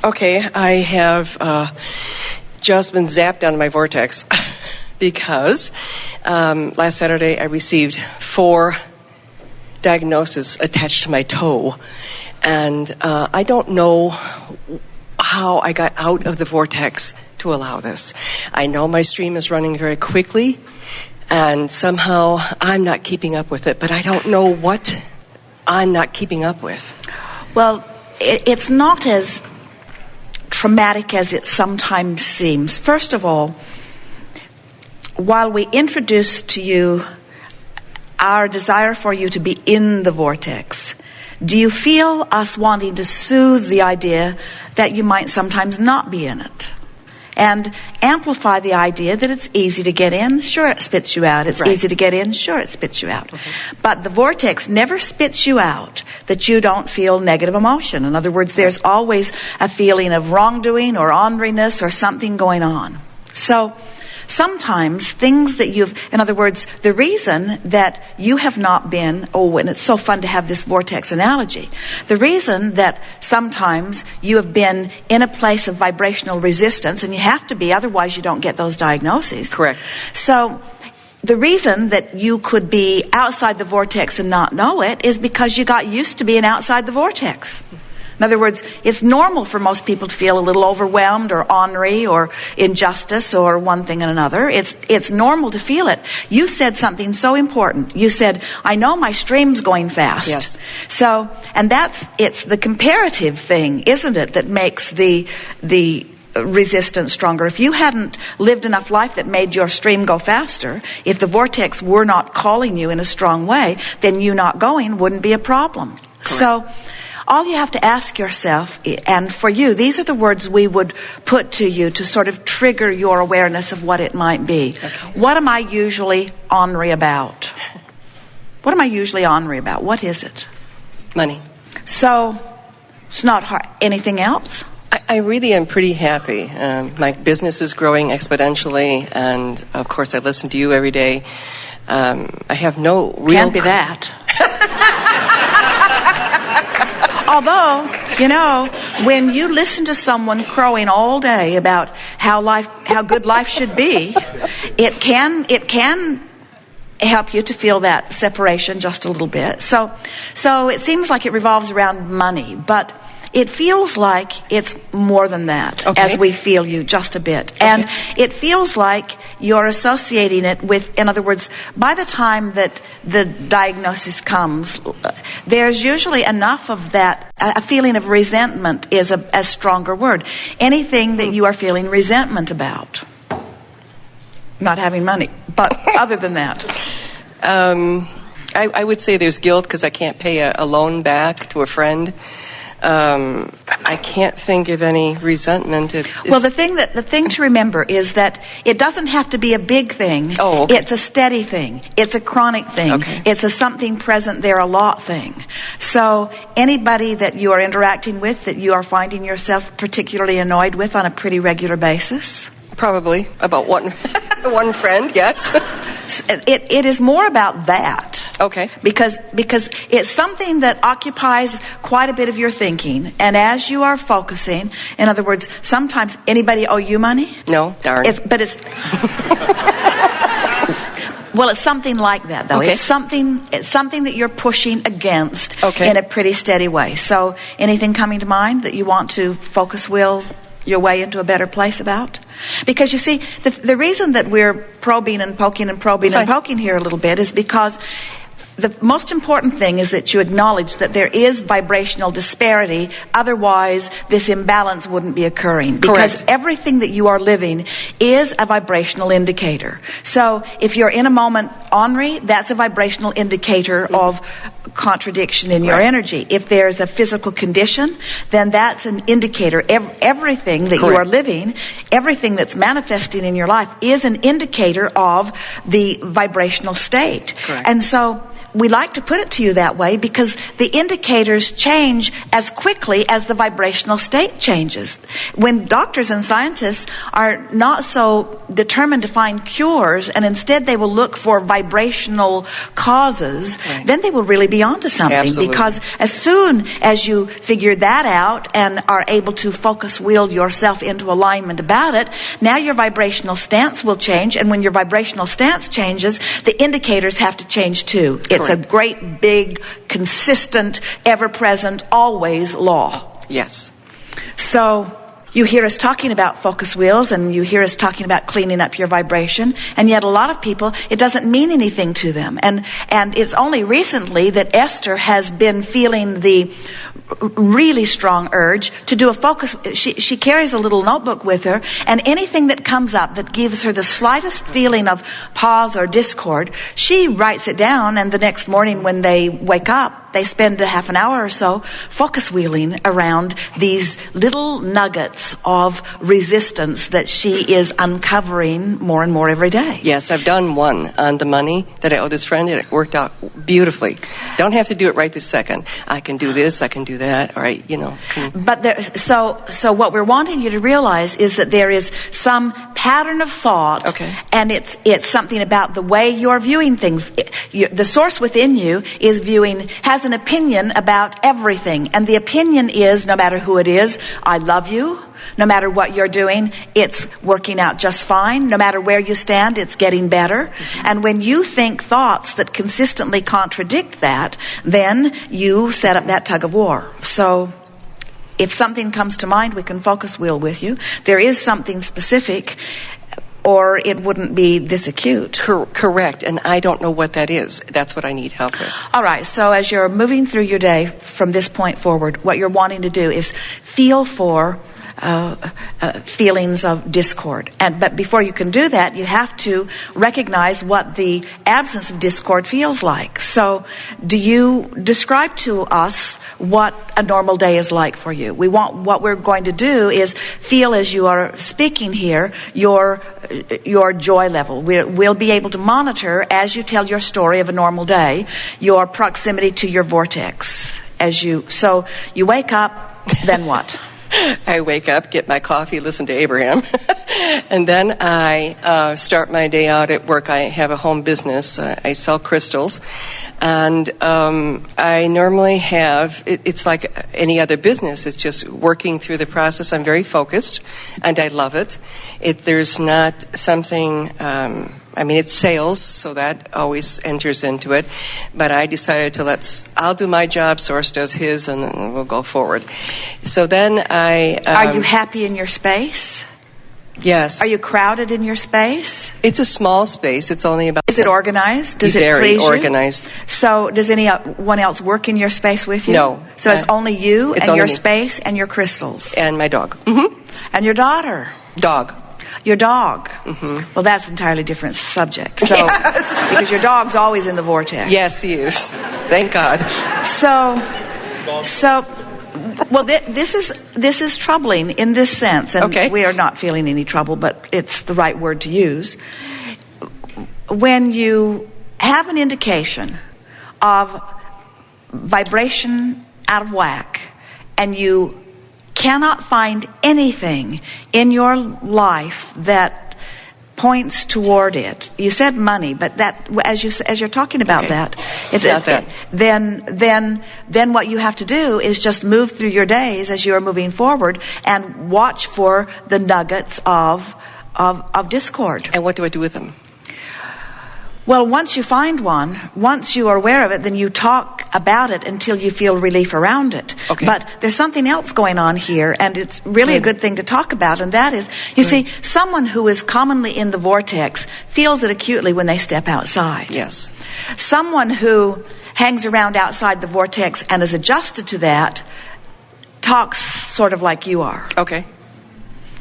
Okay, I have just been zapped out of my vortex because last Saturday I received 4 diagnoses attached to my toe. And I don't know how I got out of the vortex to allow this. I know my stream is running very quickly, and somehow I'm not keeping up with it, but I don't know what I'm not keeping up with. Well, it's not as traumatic as it sometimes seems. First of all, while we introduce to you our desire for you to be in the vortex, do you feel us wanting to soothe the idea that you might sometimes not be in it? And amplify the idea that it's easy to get in, sure it spits you out. It's right. Easy to get in, sure it spits you out. But the vortex never spits you out that you don't feel negative emotion. In other words, there's always a feeling of wrongdoing or orneriness or something going on. So sometimes things that in other words, the reason that you have not been, and it's so fun to have this vortex analogy, the reason that sometimes you have been in a place of vibrational resistance, and you have to be, otherwise you don't get those diagnoses. Correct. So the reason that you could be outside the vortex and not know it is because you got used to being outside the vortex. In other words, it's normal for most people to feel a little overwhelmed or ornery or injustice or one thing and another. It's normal to feel it. You said something so important. You said, I know my stream's going fast. Yes. So, and it's the comparative thing, isn't it, that makes the resistance stronger. If you hadn't lived enough life that made your stream go faster, if the vortex were not calling you in a strong way, then you not going wouldn't be a problem. Correct. So, all you have to ask yourself, and for you, these are the words we would put to you to sort of trigger your awareness of what it might be. Okay. What am I usually ornery about? What am I usually ornery about? What is it? Money. So, it's not hard. Anything else? I really am pretty happy. My business is growing exponentially, and of course I listen to you every day. I have no real... Can't be that. Although, when you listen to someone crowing all day about how good life should be, it can help you to feel that separation just a little bit. So it seems like it revolves around money, but it feels like it's more than that, okay, as we feel you just a bit. Okay. And it feels like you're associating it with, in other words, by the time that the diagnosis comes, there's usually enough of that. A feeling of resentment is a stronger word. Anything that you are feeling resentment about. Not having money, but other than that. I would say there's guilt because I can't pay a loan back to a friend. I can't think of any resentment. Well, the thing to remember is that it doesn't have to be a big thing. Oh, okay. It's a steady thing. It's a chronic thing. Okay. It's a something present there a lot thing. So anybody that you are interacting with that you are finding yourself particularly annoyed with on a pretty regular basis? Probably about one friend, yes. It is more about that. Okay. Because it's something that occupies quite a bit of your thinking. And as you are focusing, in other words, sometimes anybody owe you money? No, darn. Well, it's something like that, though. Okay. It's something that you're pushing against, okay, in a pretty steady way. So anything coming to mind that you want to focus your way into a better place about? Because you see, the reason that we're probing and poking and probing and poking here a little bit is because the most important thing is that you acknowledge that there is vibrational disparity. Otherwise, this imbalance wouldn't be occurring. Because Correct. Everything that you are living is a vibrational indicator. So if you're in a moment ornery, that's a vibrational indicator of contradiction in your energy. If there's a physical condition, then that's an indicator. Everything that you are living, everything that's manifesting in your life is an indicator of the vibrational state. Correct. And so we like to put it to you that way because the indicators change as quickly as the vibrational state changes. When doctors and scientists are not so determined to find cures, and instead they will look for vibrational causes, right, then they will really be onto something. Absolutely. Because as soon as you figure that out and are able to focus wheel yourself into alignment about it, now your vibrational stance will change, and when your vibrational stance changes, the indicators have to change too. It's a great, big, consistent, ever-present, always law. Yes. So you hear us talking about focus wheels, and you hear us talking about cleaning up your vibration, and yet a lot of people, it doesn't mean anything to them. And it's only recently that Esther has been feeling the really strong urge to do a focus. She carries a little notebook with her, and anything that comes up that gives her the slightest feeling of pause or discord, she writes it down, and the next morning when they wake up, they spend a half an hour or so focus wheeling around these little nuggets of resistance that she is uncovering more and more every day. Yes, I've done one on the money that I owe this friend, and it worked out beautifully. Don't have to do it right this second. I can do this, I can do that, all right, you know. But so what we're wanting you to realize is that there is some pattern of thought, okay, and it's something about the way you're viewing things. The source within you has an opinion about everything, and the opinion is, no matter who it is, I love you. No matter what you're doing, it's working out just fine. No matter where you stand, it's getting better. Mm-hmm. And when you think thoughts that consistently contradict that, then you set up that tug of war. So if something comes to mind, we can focus wheel with you. There is something specific, or it wouldn't be this acute. Correct, and I don't know what that is. That's what I need help with. All right, so as you're moving through your day from this point forward, what you're wanting to do is feel for feelings of discord. But before you can do that, you have to recognize what the absence of discord feels like. So do you describe to us what a normal day is like for you? What we're going to do is feel, as you are speaking here, your joy level. We'll be able to monitor, as you tell your story of a normal day, your proximity to your vortex. So you wake up, then what? I wake up, get my coffee, listen to Abraham, and then I start my day out at work. I have a home business. I sell crystals, and I normally have, it's like any other business. It's just working through the process. I'm very focused, and I love it. There's not something... it's sales, so that always enters into it. But I decided I'll do my job, Source does his, and then we'll go forward. So then Are you happy in your space? Yes. Are you crowded in your space? It's a small space. It's only about... Is it organized? Does it very please organized. You? So does anyone else work in your space with you? No. So it's only you and only your me. Space and your crystals? And my dog. Mm-hmm. And your daughter? Dog. Your dog. Mm-hmm. Well, that's an entirely different subject. So, yes. Because your dog's always in the vortex. Yes, he is. Thank God. Well, this is troubling in this sense, and okay, we are not feeling any trouble, but it's the right word to use. When you have an indication of vibration out of whack, and you cannot find anything in your life that points toward it. You said money, but that, as you're talking about that, it's not that. Then what you have to do is just move through your days as you are moving forward and watch for the nuggets of discord. And what do I do with them? Well, once you find one, once you are aware of it, then you talk about it until you feel relief around it. Okay. But there's something else going on here, and it's really a good thing to talk about, and that is, you see, someone who is commonly in the vortex feels it acutely when they step outside. Yes. Someone who hangs around outside the vortex and is adjusted to that talks sort of like you are. Okay.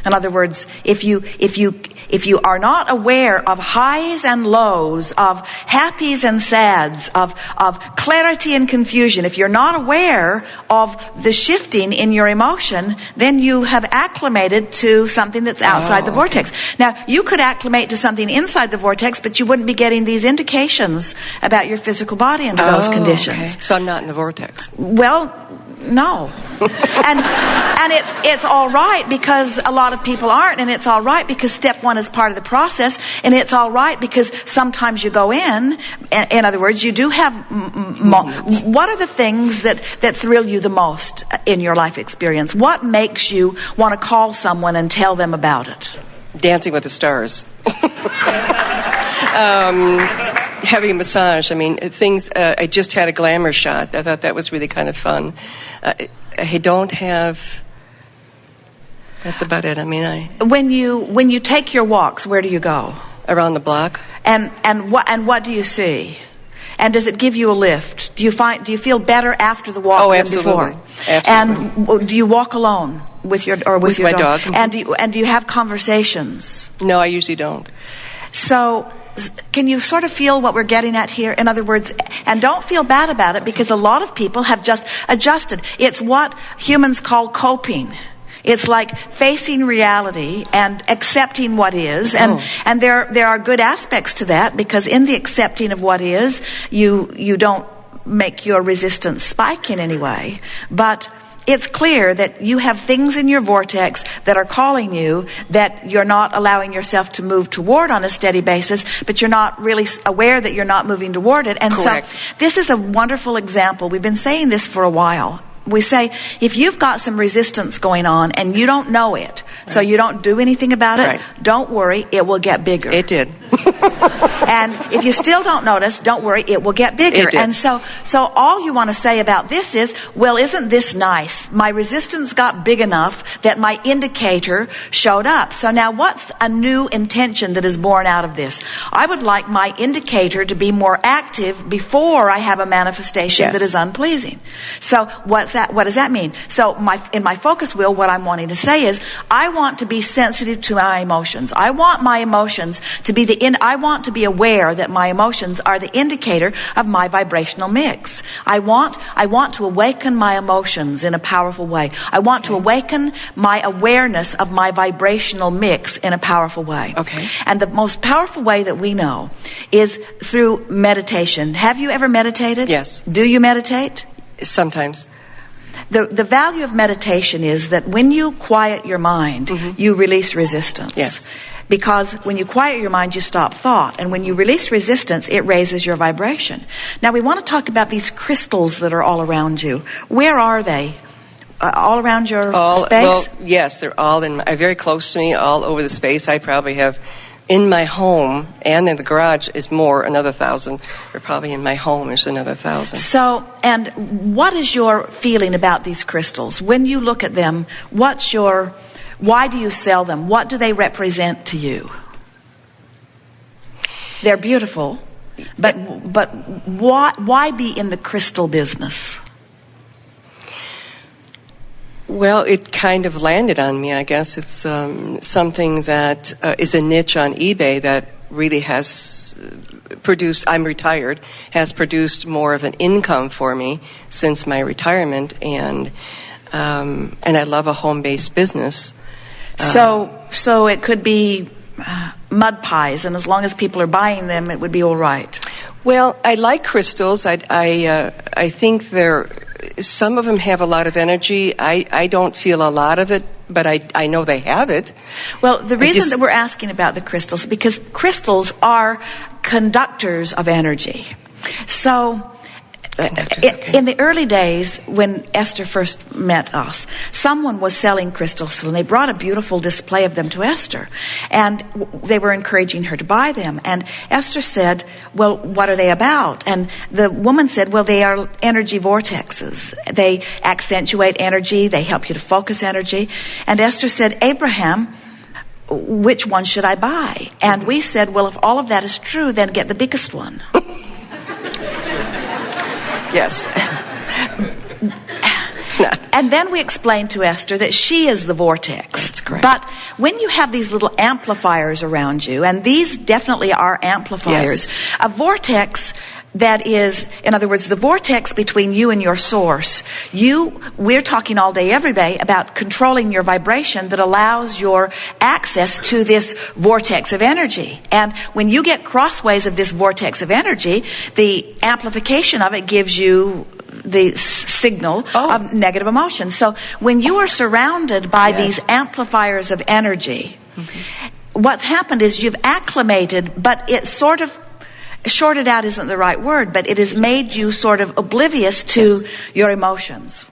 In other words, if you are not aware of highs and lows, of happies and sads, of clarity and confusion, if you're not aware of the shifting in your emotion, then you have acclimated to something that's outside the vortex. Now, you could acclimate to something inside the vortex, but you wouldn't be getting these indications about your physical body under those conditions. Okay. So I'm not in the vortex. Well, no. and it's all right because a lot of people aren't, and it's all right because step one is part of the process, and it's all right because sometimes you go in other words, you do have what are the things that thrill you the most in your life experience? What makes you want to call someone and tell them about it? Dancing with the Stars. Having a massage. I mean, things. I just had a glamour shot. I thought that was really kind of fun. I don't have. That's about it. I mean, when you take your walks, where do you go? Around the block. And what do you see? And does it give you a lift? Do you feel better after the walk than before? Absolutely. And do you walk alone with your my dog? And do you have conversations? No, I usually don't. So, can you sort of feel what we're getting at here? In other words, and don't feel bad about it because a lot of people have just adjusted. It's what humans call coping. It's like facing reality and accepting what is, and there are good aspects to that because in the accepting of what is, you don't make your resistance spike in any way, but it's clear that you have things in your vortex that are calling you that you're not allowing yourself to move toward on a steady basis, but you're not really aware that you're not moving toward it. And correct. So this is a wonderful example. We've been saying this for a while. We say, if you've got some resistance going on and you don't know it, so you don't do anything about it, don't worry, it will get bigger. It did. And if you still don't notice, don't worry, it will get bigger. It did. And so all you want to say about this is, well, isn't this nice? My resistance got big enough that my indicator showed up. So now what's a new intention that is born out of this? I would like my indicator to be more active before I have a manifestation that is unpleasing. So what does that mean? So in my focus wheel, what I'm wanting to say is, I want to be sensitive to my emotions. I want my emotions to be I want to be aware that my emotions are the indicator of my vibrational mix. I want to awaken my emotions in a powerful way. I want to awaken my awareness of my vibrational mix in a powerful way. Okay. And the most powerful way that we know is through meditation. Have you ever meditated? Yes. Do you meditate? Sometimes. The value of meditation is that when you quiet your mind, you release resistance. Yes. Because when you quiet your mind, you stop thought. And when you release resistance, it raises your vibration. Now, we want to talk about these crystals that are all around you. Where are they? All around your space? Well, yes, they're all very close to me, all over the space. I probably have in my home, and in the garage is another 1,000. Or probably in my home is another 1,000. So, and what is your feeling about these crystals? When you look at them, why do you sell them? What do they represent to you? They're beautiful, but why be in the crystal business? Well, it kind of landed on me, I guess. It's something that is a niche on eBay that really has produced, I'm retired, has produced more of an income for me since my retirement, and I love a home-based business. So it could be mud pies, and as long as people are buying them, it would be all right. Well, I like crystals. I think some of them have a lot of energy. I don't feel a lot of it, but I know they have it. Well, the reason that we're asking about the crystals, because crystals are conductors of energy. So in the early days, when Esther first met us, someone was selling crystals, and they brought a beautiful display of them to Esther. And they were encouraging her to buy them. And Esther said, well, what are they about? And the woman said, well, they are energy vortexes. They accentuate energy. They help you to focus energy. And Esther said, Abraham, which one should I buy? And we said, well, if all of that is true, then get the biggest one. Yes. It's not. And then we explained to Esther that she is the vortex. That's correct. But when you have these little amplifiers around you, and these definitely are amplifiers, Yes. a vortex that is, in other words, the vortex between you and your source. We're talking all day, every day about controlling your vibration that allows your access to this vortex of energy. And when you get crossways of this vortex of energy, the amplification of it gives you the signal of negative emotion. So when you are surrounded by these amplifiers of energy, what's happened is you've acclimated, but it's sort of shorted out isn't the right word, but it has made you sort of oblivious to your emotions.